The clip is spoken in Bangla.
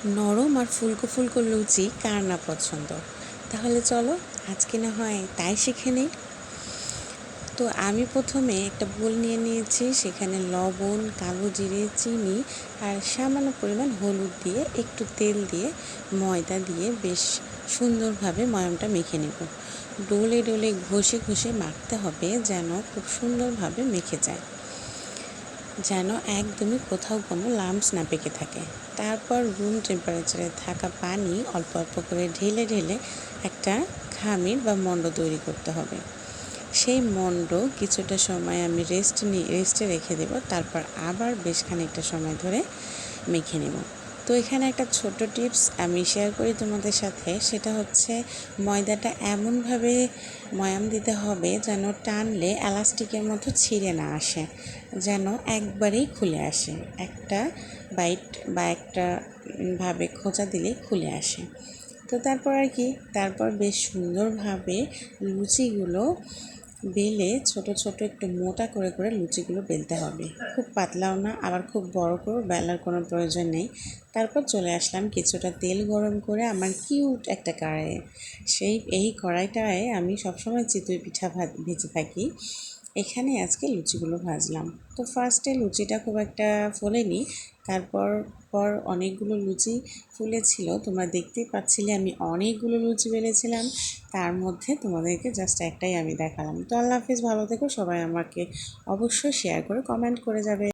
নরম আর ফুলকো ফুলকো লুচি কার না পছন্দ। তাহলে চলো আজকে না হয় তাই শিখে নিই। তো আমি প্রথমে একটা বোল নিয়ে নিয়েছি, সেখানে লবণ, কালো জিরে, চিনি আর সামান্য পরিমাণ হলুদ দিয়ে একটু তেল দিয়ে ময়দা দিয়ে বেশ সুন্দরভাবে ময়ামটা মেখে নেব। ডোলে ডোলে ঘষে ঘষে মাখতে হবে যেন খুব সুন্দরভাবে মেখে যায়, যেন একদমই কোথাও কোনো লাম্পস না পেকে থাকে। তারপর রুম টেম্পারেচারে থাকা পানি অল্প অল্প করে ঢেলে ঢেলে একটা খামির বা মণ্ড তৈরি করতে হবে। সেই মণ্ড কিছুটা সময় আমি রেস্টে রেখে দেব, তারপর আবার বেশ খানিকটা সময় ধরে মেখে নেব। তো এখানে একটা ছোট টিপস আমি শেয়ার করি তোমাদের সাথে, সেটা হচ্ছে ময়দাটা এমনভাবে ময়াম দিতে হবে যেন টানলে এলাস্টিকের মতো ছিঁড়ে না আসে, যেন একবারেই খুলে আসে, একটা বাইট বা একটা ভাবে খোঁচা দিলেই খুলে আসে। তো তারপর আর কি, তারপর বেশ সুন্দরভাবে লুচিগুলো বেলে ছোট ছোট একটু মোটা করে করে লুচিগুলো বেলতে হবে। খুব পাতলাও না, আবার খুব বড় করে বেলার কোনো প্রয়োজন নেই। তারপর চলে আসলাম কিছুটা তেল গরম করে আমার কিউট একটা কড়াইয়ে। এই কড়াইটায় আমি সবসময় চিতই পিঠা ভেজে থাকি। এখানে আজকে লুচিগুলো ভাজলাম। তো ফার্স্টে লুচিটা খুব একটা ফোলেনি, তারপর অনেকগুলো লুচি ফুলেছিল। তোমরা দেখতেই পাচ্ছিলে আমি অনেকগুলো লুচি বেলেছিলাম, তার মধ্যে তোমাদেরকে জাস্ট একটাই আমি দেখালাম। তো আল্লাহ হাফিজ, ভালো থেকো সবাই। আমাকে অবশ্যই শেয়ার করে কমেন্ট করে যাবে।